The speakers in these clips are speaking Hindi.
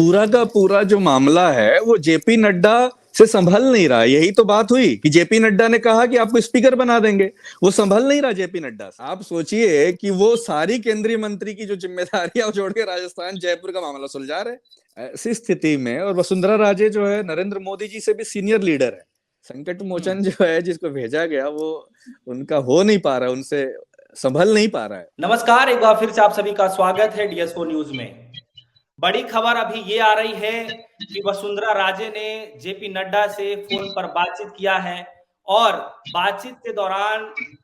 पूरा का पूरा जो मामला है वो जेपी नड्डा से संभल नहीं रहा। यही तो बात हुई कि जेपी नड्डा ने कहा कि आपको स्पीकर बना देंगे, वो संभल नहीं रहा जेपी नड्डा से। आप सोचिए कि वो सारी केंद्रीय मंत्री की जो जिम्मेदारियां छोड़ के राजस्थान जयपुर का मामला सुलझा रहे। ऐसी स्थिति में और वसुंधरा राजे जो है नरेंद्र मोदी जी से भी सीनियर लीडर है, संकट मोचन जो है जिसको भेजा गया वो उनका हो नहीं पा रहा है, उनसे संभल नहीं पा रहा है। नमस्कार, एक बार फिर से आप सभी का स्वागत है डीएसओ न्यूज में। बड़ी खबर अभी ये आ रही है कि वसुंधरा राजे ने जेपी नड्डा से फोन पर बातचीत किया है और बातचीत के दौरान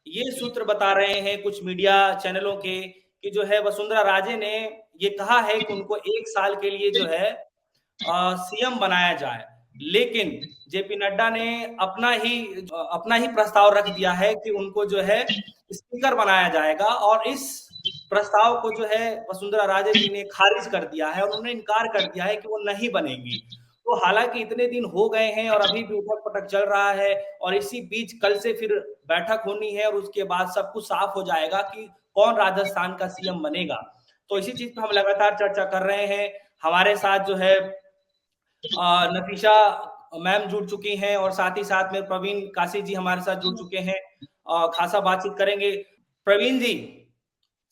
ये सूत्र बता रहे हैं कुछ मीडिया चैनलों के कि जो है वसुंधरा राजे ने ये कहा है कि उनको 1 साल के लिए जो है सीएम बनाया जाए, लेकिन जेपी नड्डा ने अपना ही प्रस्ताव रख दिया है कि उनको जो है स्पीकर बनाया जाएगा और इस प्रस्ताव को जो है वसुंधरा राजे जी ने खारिज कर दिया है और उन्होंने इनकार कर दिया है कि वो नहीं बनेंगी। तो हालांकि इतने दिन हो गए हैं और अभी भी उठक पटक चल रहा है और इसी बीच कल से फिर बैठक होनी है और उसके बाद सब कुछ साफ हो जाएगा कि कौन राजस्थान का सीएम बनेगा। तो इसी चीज पर हम लगातार चर्चा कर रहे हैं। हमारे साथ जो है नफीशा मैम जुड़ चुकी हैं और साथ ही साथ में प्रवीण काशी जी हमारे साथ जुड़ चुके हैं। खासा बातचीत करेंगे। प्रवीण जी,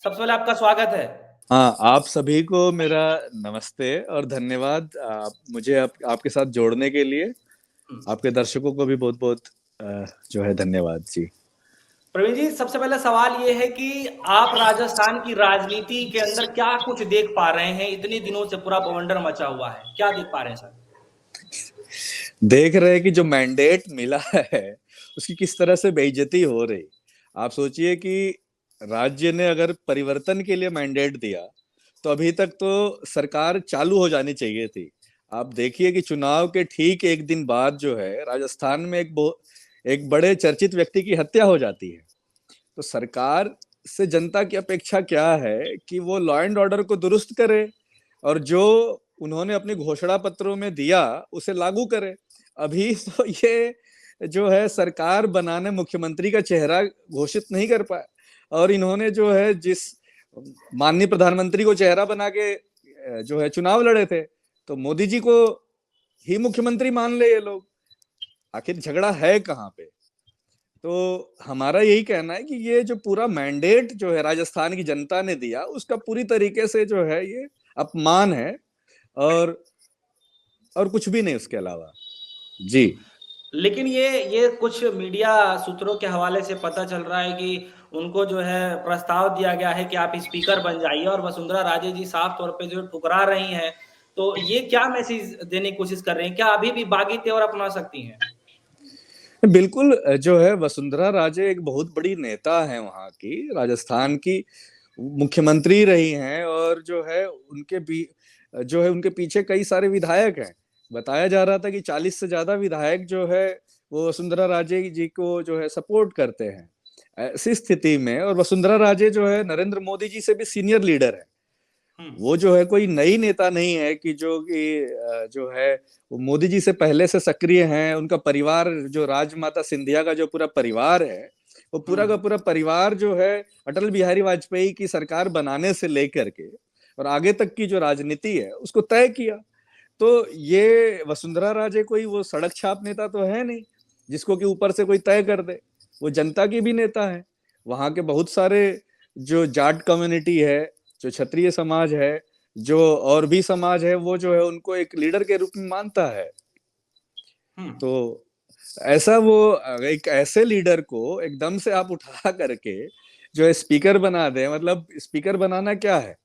सबसे पहले आपका स्वागत है। हाँ, आप सभी को मेरा नमस्ते और धन्यवाद मुझे आपके साथ जोड़ने के लिए। आपके दर्शकों को भी बहुत बहुत जो है धन्यवाद जी। प्रवीण जी, सबसे पहले सवाल ये है कि आप राजस्थान की राजनीति के अंदर क्या कुछ देख पा रहे हैं? इतने दिनों से पूरा बवंडर मचा हुआ है, क्या देख पा रहे हैं सर? देख रहे हैं कि जो मैंडेट मिला है उसकी किस तरह से बेइज्जती हो रही। आप सोचिए कि राज्य ने अगर परिवर्तन के लिए मैंडेट दिया तो अभी तक तो सरकार चालू हो जानी चाहिए थी। आप देखिए कि चुनाव के ठीक एक दिन बाद जो है राजस्थान में एक बड़े चर्चित व्यक्ति की हत्या हो जाती है। तो सरकार से जनता की अपेक्षा क्या है कि वो लॉ एंड ऑर्डर को दुरुस्त करे और जो उन्होंने अपने घोषणा पत्रों में दिया उसे लागू करे। अभी तो ये जो है सरकार बनाने मुख्यमंत्री का चेहरा घोषित नहीं कर पाए और इन्होंने जो है जिस माननीय प्रधानमंत्री को चेहरा बना के जो है चुनाव लड़े थे, तो मोदी जी को ही मुख्यमंत्री मान ले ये लोग। आखिर झगड़ा है कहाँ पे? तो हमारा यही कहना है कि ये जो पूरा मैंडेट जो है राजस्थान की जनता ने दिया उसका पूरी तरीके से जो है ये अपमान है और कुछ भी नहीं उसके अलावा जी। लेकिन ये कुछ मीडिया सूत्रों के हवाले से पता चल रहा है कि उनको जो है प्रस्ताव दिया गया है कि आप स्पीकर बन जाइए और वसुंधरा राजे जी साफ तौर पे जो ठुकरा रही हैं। तो ये क्या मैसेज देने की कोशिश कर रहे हैं? क्या अभी भी बागी तेवर अपना सकती हैं? बिल्कुल, जो है वसुंधरा राजे एक बहुत बड़ी नेता है, वहां की राजस्थान की मुख्यमंत्री रही हैं और जो है उनके पीछे कई सारे विधायक हैं। बताया जा रहा था कि 40 से ज्यादा विधायक जो है वो वसुंधरा राजे जी को जो है सपोर्ट करते हैं। ऐसी स्थिति में और वसुंधरा राजे जो है नरेंद्र मोदी जी से भी सीनियर लीडर है। वो जो है कोई नई नेता नहीं है कि जो है वो मोदी जी से पहले से सक्रिय हैं। उनका परिवार जो राजमाता सिंधिया का जो पूरा परिवार है वो पूरा का पूरा परिवार जो है अटल बिहारी वाजपेयी की सरकार बनाने से लेकर के और आगे तक की जो राजनीति है उसको तय किया। तो ये वसुंधरा राजे कोई वो सड़क छाप नेता तो है नहीं जिसको कि ऊपर से कोई तय कर दे। वो जनता की भी नेता है। वहां के बहुत सारे जो जाट कम्युनिटी है, जो क्षत्रिय समाज है, जो और भी समाज है, वो जो है उनको एक लीडर के रूप में मानता है। तो ऐसा वो एक ऐसे लीडर को एकदम से आप उठा करके जो है स्पीकर बना दे, मतलब स्पीकर बनाना क्या है?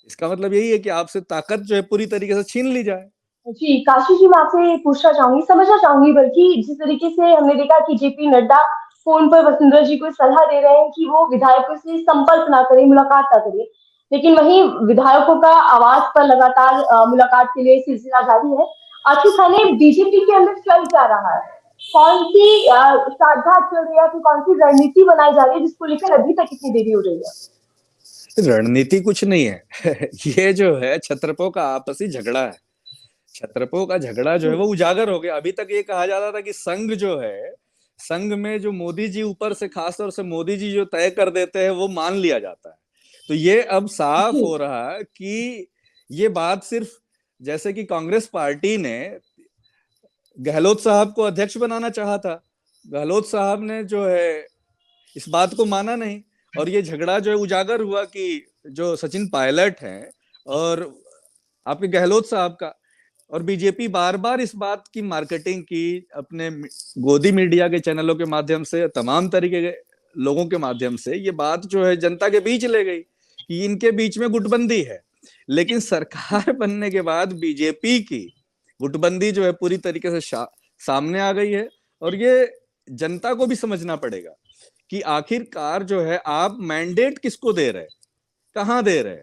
इसका मतलब यही है कि आपसे ताकत जो है पूरी तरीके से छीन ली जाए। जी, काशी जी, मैं आपसे पूछना चाहूंगी, समझना चाहूंगी बल्कि जिस तरीके से हमने देखा कि जेपी नड्डा फोन पर वसुंधरा जी को सलाह दे रहे हैं कि वो विधायकों से संपर्क ना करें, मुलाकात ना करें, लेकिन वहीं विधायकों का आवाज पर लगातार मुलाकात के लिए सिलसिला जारी है। आखिर खाने बीजेपी के अंदर चल क्या रहा है? कौन सी साठगांठ चल रही है, फिर कौन सी रणनीति बनाई जा रही है जिसको लेकर अभी तक इतनी देरी हो रही है? रणनीति कुछ नहीं है ये जो है छत्रपों का आपसी झगड़ा है। छत्रपों का झगड़ा जो है वो उजागर हो गया। अभी तक ये कहा जाता था कि संघ जो है, संघ में जो मोदी जी ऊपर से खास तौर से मोदी जी जो तय कर देते हैं वो मान लिया जाता है। तो ये अब साफ हो रहा है कि ये बात सिर्फ जैसे कि कांग्रेस पार्टी ने गहलोत साहब को अध्यक्ष बनाना चाहा था, गहलोत साहब ने जो है इस बात को माना नहीं, और ये झगड़ा जो है उजागर हुआ कि जो सचिन पायलट हैं और आपके गहलोत साहब का, और बीजेपी बार बार इस बात की मार्केटिंग की अपने गोदी मीडिया के चैनलों के माध्यम से, तमाम तरीके के लोगों के माध्यम से ये बात जो है जनता के बीच ले गई कि इनके बीच में गुटबंदी है। लेकिन सरकार बनने के बाद बीजेपी की गुटबंदी जो है पूरी तरीके से सामने आ गई है, और ये जनता को भी समझना पड़ेगा कि आखिरकार जो है आप मैंडेट किसको दे रहे, कहां दे रहे।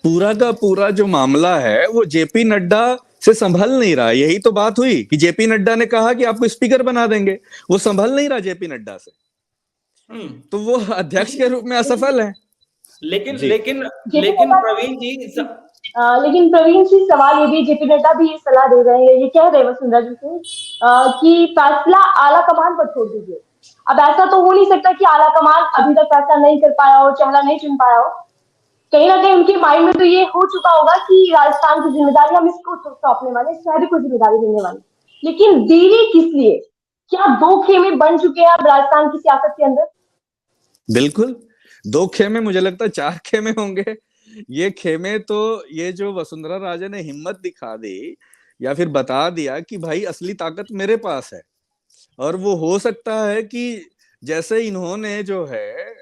पूरा का पूरा जो मामला है वो जेपी नड्डा से संभल नहीं रहा। यही तो बात हुई कि जेपी नड्डा ने कहा कि आपको स्पीकर बना देंगे, वो संभल नहीं रहा जेपी नड्डा से, तो वो अध्यक्ष के रूप में असफल है। लेकिन प्रवीण जी सवाल ये भी, जेपी नड्डा भी ये सलाह दे रहे हैं, ये कह रहे हैं वसुंधरा जी से कि फैसला आला कमान पर छोड़ दीजिए। अब ऐसा तो हो नहीं सकता कि आला कमान अभी तक फैसला नहीं कर पाया हो, चेहरा नहीं चुन पाया हो। कहीं ना कहीं उनके माइंड में तो ये हो चुका होगा कि राजस्थान की जिम्मेदारी हम इसको सौंपने वाले, शहर को जिम्मेदारी देने वाले। लेकिन देरी किस लिए? क्या दो खेमे बन चुके हैं अब राजस्थान की सियासत के अंदर? बिल्कुल, दो खेमे, मुझे लगता है 4 खेमे होंगे। ये खेमे तो ये जो वसुंधरा राजे ने हिम्मत दिखा दी या फिर बता दिया कि भाई असली ताकत मेरे पास है, और वो हो सकता है कि जैसे इन्होंने जो है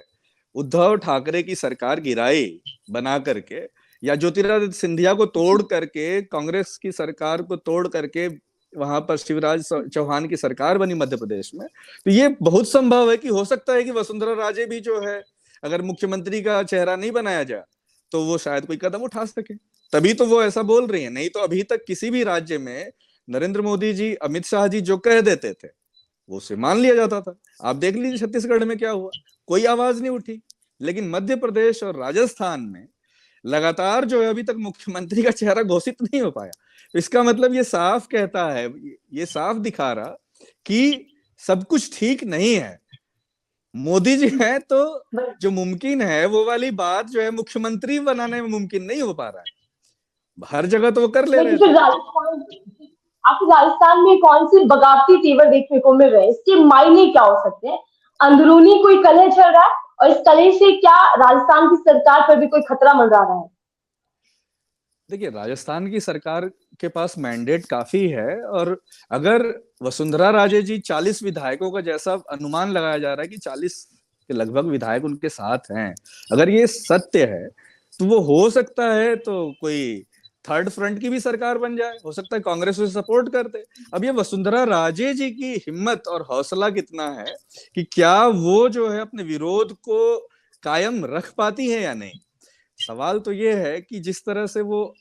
उद्धव ठाकरे की सरकार गिराई बना करके, या ज्योतिरादित्य सिंधिया को तोड़ करके, कांग्रेस की सरकार को तोड़ करके वहां पर शिवराज चौहान की सरकार बनी मध्य प्रदेश में, तो ये बहुत संभव है कि हो सकता है कि वसुंधरा राजे भी जो है, अगर मुख्यमंत्री का चेहरा नहीं बनाया जाए तो वो शायद कोई कदम उठा सके। तभी तो वो ऐसा बोल रही है, नहीं तो अभी तक किसी भी राज्य में नरेंद्र मोदी जी, अमित शाह जी जो कह देते थे वो उसे मान लिया जाता था। आप देख लीजिए छत्तीसगढ़ में क्या हुआ, कोई आवाज नहीं उठी। लेकिन मध्य प्रदेश और राजस्थान में लगातार जो है अभी तक मुख्यमंत्री का चेहरा घोषित नहीं हो पाया। तो इसका मतलब ये साफ कहता है, ये साफ दिखा रहा कि सब कुछ ठीक नहीं है। मोदी जी हैं तो जो मुमकिन है वो वाली बात जो है मुख्यमंत्री बनाने में मुमकिन नहीं हो पा रहा है। हर जगह तो वो कर ले रहे थे। आपको राजस्थान में कौन से बगावती तेवर देखने को मिल रहे हैं? इसके मायने क्या हो सकते हैं? अंदरूनी कोई कलह चल रहा है, और इस कलह से क्या राजस्थान की सरकार पर भी कोई खतरा मंडरा रहा है? देखिए, राजस्थान की सरकार के पास मैंडेट काफी है, और अगर वसुंधरा राजे जी 40 विधायकों का जैसा अनुमान लगाया जा रहा है कि 40 के लगभग विधायक उनके साथ हैं, अगर ये सत्य है तो वो हो सकता है तो कोई थर्ड फ्रंट की भी सरकार बन जाए, हो सकता है कांग्रेस उसे सपोर्ट कर दे। अब ये वसुंधरा राजे जी की हिम्मत और हौसला कितना है कि क्या वो जो है अपने विरोध को कायम रख पाती है या नहीं। सवाल तो ये है कि जिस तरह से वो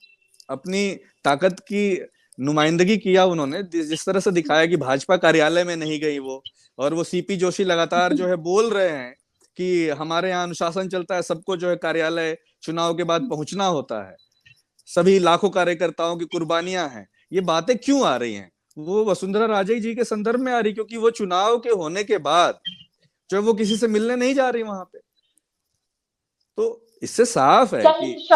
अपनी ताकत की नुमाइंदगी किया, उन्होंने जिस तरह से दिखाया कि भाजपा कार्यालय में नहीं गई वो, और वो सीपी जोशी लगातार जो है बोल रहे हैं कि हमारे यहाँ अनुशासन चलता है, सबको जो है कार्यालय चुनाव के बाद पहुंचना होता है, सभी लाखों कार्यकर्ताओं की कुर्बानियां हैं। ये बातें क्यों आ रही हैं? वो वसुंधरा राजे जी के संदर्भ में आ रही, क्योंकि वो चुनाव के होने के बाद जो है वो किसी से मिलने नहीं जा रही वहां पे। तो इससे साफ है कि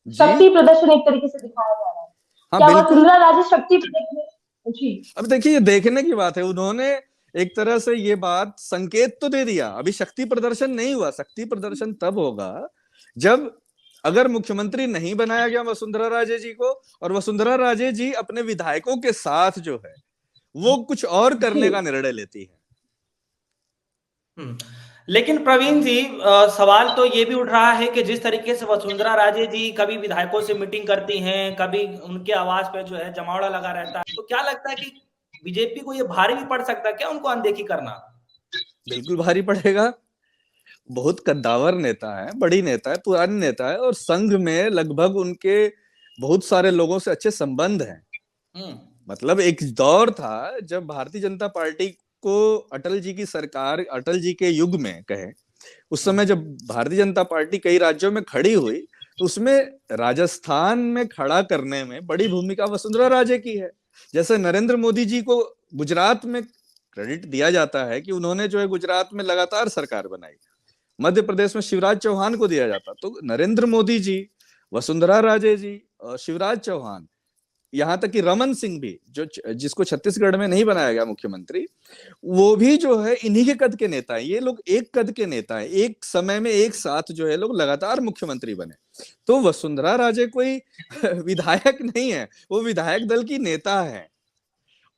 शक्ति प्रदर्शन एक तरीके से दिखाया जा रहा है। हाँ, क्या वसुंधरा राजे शक्ति प्रदर्शन? जी, अब देखिए, ये देखने की बात है। उन्होंने एक तरह से ये बात संकेत तो दे दिया, अभी शक्ति प्रदर्शन नहीं हुआ। शक्ति प्रदर्शन तब होगा जब अगर मुख्यमंत्री नहीं बनाया गया वसुंधरा राजे जी को, और वसुंधरा राजे जी अपने विधायकों के साथ जो है वो कुछ और करने का निर्णय लेती है। लेकिन प्रवीण जी, सवाल तो ये भी उठ रहा है कि जिस तरीके से वसुंधरा राजे जी कभी विधायकों से मीटिंग करती हैं, कभी उनके आवाज पे जो है जमावड़ा लगा रहता है, तो क्या लगता है कि बीजेपी को ये भारी भी पड़ सकता है क्या उनको अनदेखी करना? बिल्कुल भारी पड़ेगा। बहुत कद्दावर नेता है, बड़ी नेता है, पुरानी नेता है, और संघ में लगभग उनके बहुत सारे लोगों से अच्छे संबंध हैं। मतलब एक दौर था जब भारतीय जनता पार्टी को अटल जी की सरकार, अटल जी के युग में कहे, उस समय जब भारतीय जनता पार्टी कई राज्यों में खड़ी हुई, तो उसमें राजस्थान में खड़ा करने में बड़ी भूमिका वसुंधरा राजे की है। जैसे नरेंद्र मोदी जी को गुजरात में क्रेडिट दिया जाता है कि उन्होंने जो है गुजरात में लगातार सरकार बनाई, मध्य प्रदेश में शिवराज चौहान को दिया जाता, तो नरेंद्र मोदी जी वसुंधरा राजे जी और शिवराज चौहान, यहाँ तक कि रमन सिंह भी, जो जिसको छत्तीसगढ़ में नहीं बनाया गया मुख्यमंत्री, वो भी जो है इन्हीं के कद के नेता हैं। ये लोग एक कद के नेता हैं, एक समय में एक साथ जो है लोग लगातार मुख्यमंत्री बने। तो वसुंधरा राजे कोई विधायक नहीं है, वो विधायक दल की नेता है।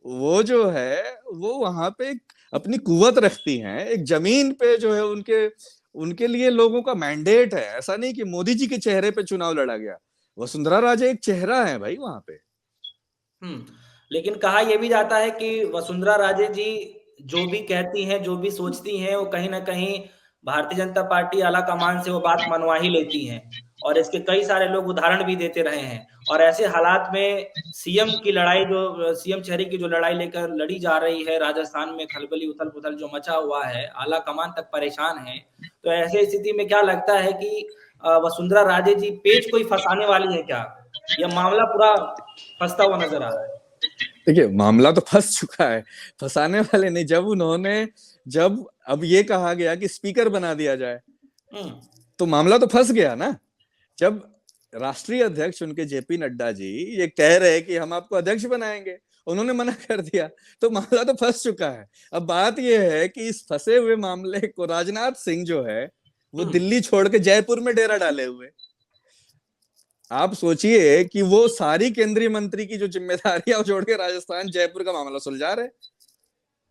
वो जो है वो वहां पे अपनी कुवत रखती हैं, एक जमीन पे जो है उनके उनके लिए लोगों का मैंडेट है। ऐसा नहीं कि मोदी जी के चेहरे पे चुनाव लड़ा गया, वसुंधरा राजे एक चेहरा है भाई वहां पे। लेकिन कहा यह भी जाता है कि वसुंधरा राजे जी जो भी कहती हैं, जो भी सोचती हैं, वो कहीं ना कहीं भारतीय जनता पार्टी आला कमान से वो बात मनवा ही लेती हैं, और इसके कई सारे लोग उदाहरण भी देते रहे हैं। और ऐसे हालात में सीएम की लड़ाई, जो सीएम चेहरे की जो लड़ाई लेकर लड़ी जा रही है राजस्थान में, खलबली उथल पुथल जो मचा हुआ है, आला कमान तक परेशान है, तो ऐसे स्थिति में क्या लगता है कि वसुंधरा राजे जी पेच कोई फंसाने वाली है क्या? यह मामला पूरा फंसता हुआ नजर आ रहा है। देखिए, मामला तो फंस चुका है, फंसाने वाले नहीं। जब अब ये कहा गया कि स्पीकर बना दिया जाए, तो मामला तो फंस गया ना। जब राष्ट्रीय अध्यक्ष उनके जेपी नड्डा जी ये कह रहे हैं कि हम आपको अध्यक्ष बनाएंगे, उन्होंने मना कर दिया, तो मामला तो फंस चुका है। अब बात यह है कि इस फंसे हुए मामले को राजनाथ सिंह जो है वो दिल्ली छोड़ के जयपुर में डेरा डाले हुए। आप सोचिए कि वो सारी केंद्रीय मंत्री की जो जिम्मेदारियां छोड़ के राजस्थान जयपुर का मामला सुलझा रहे।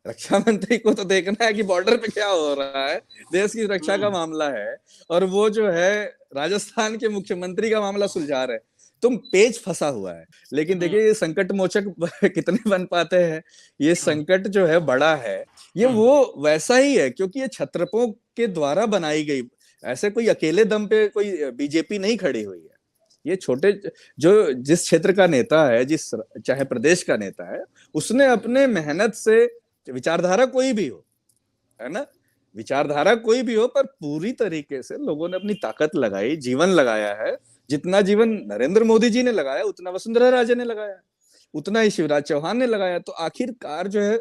रक्षा मंत्री को तो देखना है कि बॉर्डर पे क्या हो रहा है, देश की रक्षा का मामला है, और वो जो है राजस्थान के मुख्यमंत्री का मामला सुलझा रहे। तुम पेच फंसा हुआ है। लेकिन देखिए, ये संकट मोचक कितने बन पाते हैं। ये संकट जो है बड़ा है, ये वो वैसा ही है क्योंकि ये छत्रपों के द्वारा बनाई गई, ऐसे कोई अकेले दम पे कोई बीजेपी नहीं खड़ी हुई है। ये छोटे जो जिस क्षेत्र का नेता है, जिस चाहे प्रदेश का नेता है, उसने अपने मेहनत से, विचारधारा कोई भी हो, है ना, विचारधारा कोई भी हो, पर पूरी तरीके से लोगों ने अपनी ताकत लगाई, जीवन लगाया है। जितना जीवन नरेंद्र मोदी जी ने लगाया उतना वसुंधरा राजे ने लगाया, उतना ही शिवराज चौहान ने लगाया। तो आखिरकार जो है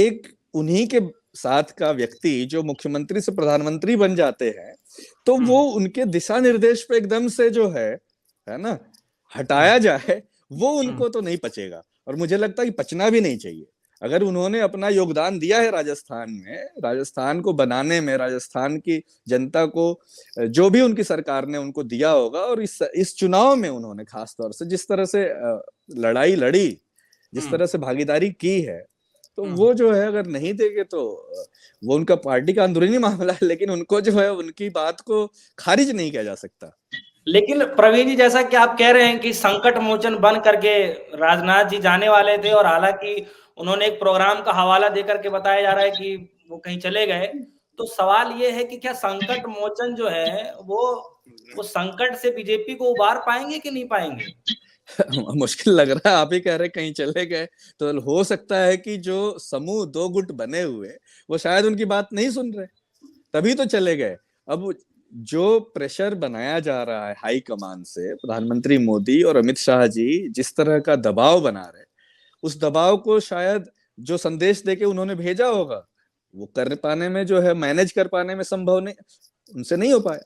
एक उन्हीं के साथ का व्यक्ति जो मुख्यमंत्री से प्रधानमंत्री बन जाते हैं, तो वो उनके दिशा निर्देश पे एकदम से जो है ना, हटाया जाए, वो उनको तो नहीं पचेगा। और मुझे लगता है कि पचना भी नहीं चाहिए। अगर उन्होंने अपना योगदान दिया है राजस्थान में, राजस्थान को बनाने में, राजस्थान की जनता को जो भी उनकी सरकार ने उनको दिया होगा, और इस चुनाव में उन्होंने खास तौर से जिस तरह से लड़ाई लड़ी, जिस तरह से भागीदारी की है, तो वो जो है अगर नहीं देंगे तो वो उनका पार्टी का अंदरूनी मामला है, लेकिन उनको जो है उनकी बात को खारिज नहीं किया जा सकता। लेकिन प्रवीण जी, जैसा कि आप कह रहे हैं कि संकट मोचन बन करके राजनाथ जी जाने वाले थे, और हालांकि उन्होंने एक प्रोग्राम का हवाला देकर के बताया जा रहा है कि वो कहीं चले गए, तो सवाल ये है कि क्या संकट मोचन जो है वो संकट से बीजेपी को उबार पाएंगे कि नहीं पाएंगे? मुश्किल लग रहा है। आप ही कह रहे कहीं चले गए, तो हो सकता है कि जो समूह दो गुट बने हुए वो शायद उनकी बात नहीं सुन रहे, तभी तो चले गए। अब जो प्रेशर बनाया जा रहा है हाई कमान से, प्रधानमंत्री मोदी और अमित शाह जी जिस तरह का दबाव बना रहे, उस दबाव को शायद जो संदेश देके उन्होंने भेजा होगा, वो कर पाने में जो है, मैनेज कर पाने में संभव नहीं, उनसे नहीं हो पाया,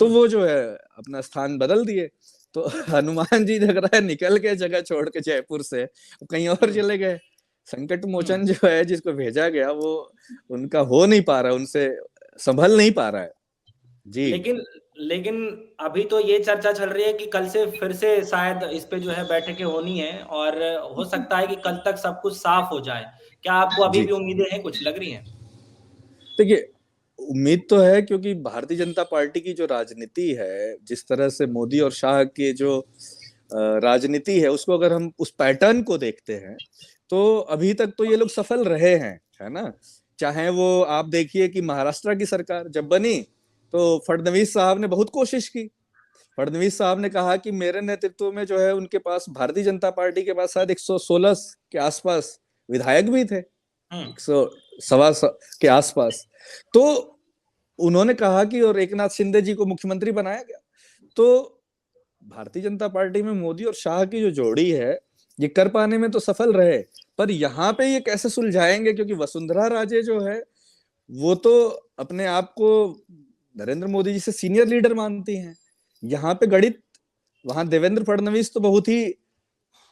तो वो जो है अपना स्थान बदल दिए। तो हनुमान जी लग रहा है निकल के जगह छोड़ के जयपुर से कहीं और चले गए। संकट मोचन जो है जिसको भेजा गया, वो उनका हो नहीं पा रहा है, उनसे संभल नहीं पा रहा है जी। लेकिन अभी तो ये चर्चा चल रही है कि कल से फिर से शायद इस पे जो है बैठकें होनी है, और हो सकता है कि कल तक सब कुछ साफ हो जाए। क्या आपको अभी भी उम्मीदें हैं, कुछ लग रही हैं? देखिए, उम्मीद तो है, क्योंकि भारतीय जनता पार्टी की जो राजनीति है, जिस तरह से मोदी और शाह के जो राजनीति है, उसको अगर हम उस पैटर्न को देखते हैं, तो अभी तक तो ये लोग सफल रहे हैं, है ना। चाहे वो आप देखिए कि महाराष्ट्र की सरकार जब बनी, तो फडणवीस साहब ने बहुत कोशिश की। फडणवीस साहब ने कहा कि मेरे नेतृत्व में जो है उनके पास, भारतीय जनता पार्टी के पास शायद 116 के आसपास विधायक भी थे, 100 के आसपास। तो उन्होंने कहा कि, और एकनाथ शिंदे जी को मुख्यमंत्री बनाया गया। तो भारतीय जनता पार्टी में मोदी और शाह की जो जोड़ी है, ये कर पाने में तो सफल रहे, पर यहाँ पे ये कैसे सुलझाएंगे, क्योंकि वसुंधरा राजे जो है वो तो अपने आप को नरेंद्र मोदी जी से सीनियर लीडर मानती हैं। यहाँ पे गणित वहां देवेंद्र फडणवीस तो बहुत ही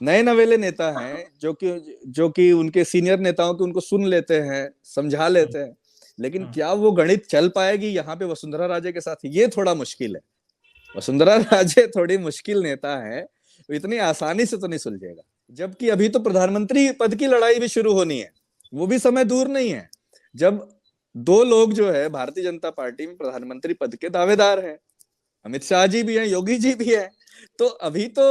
नए नवेले नेता हैं, जो कि उनके सीनियर नेताओं की उनको सुन लेते हैं, समझा लेते हैं, लेकिन क्या वो गणित चल पाएगी यहाँ पे वसुंधरा राजे के साथ, ये थोड़ा मुश्किल है। वसुंधरा राजे थोड़ी मुश्किल नेता है, इतनी आसानी से तो नहीं सुलझेगा। जबकि अभी तो प्रधानमंत्री पद की लड़ाई भी शुरू होनी है, वो भी समय दूर नहीं है जब दो लोग जो है भारतीय जनता पार्टी में प्रधानमंत्री पद के दावेदार हैं, अमित शाह जी भी हैं, योगी जी भी हैं। तो अभी तो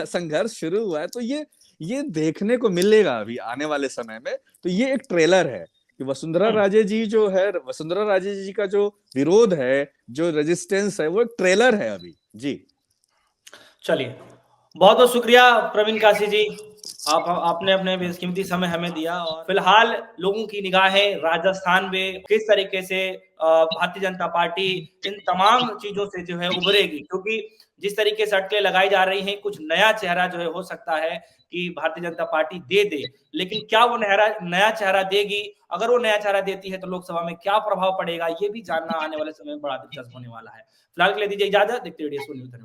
संघर्ष शुरू हुआ है, तो ये देखने को मिलेगा अभी आने वाले समय में। तो ये एक ट्रेलर है कि वसुंधरा राजे जी जो है, वसुंधरा राजे जी का जो विरोध है, जो रेजिस्टेंस है, वो एक ट्रेलर है अभी। जी चलिए, बहुत बहुत शुक्रिया प्रवीण काशी जी, आपने अपने बेशकीमती समय हमें दिया। और फिलहाल लोगों की निगाहें राजस्थान में किस तरीके से भारतीय जनता पार्टी इन तमाम चीजों से जो है उभरेगी, क्योंकि जिस तरीके से अटकलें लगाई जा रही हैं, कुछ नया चेहरा जो है हो सकता है कि भारतीय जनता पार्टी दे, लेकिन क्या वो नया चेहरा देगी? अगर वो नया चेहरा देती है तो लोकसभा में क्या प्रभाव पड़ेगा, ये भी जानना आने वाले समय में बड़ा दिलचस्प होने वाला है। फिलहाल के लिए दीजिए इजाजत, देखते रहिए DSO न्यूज़।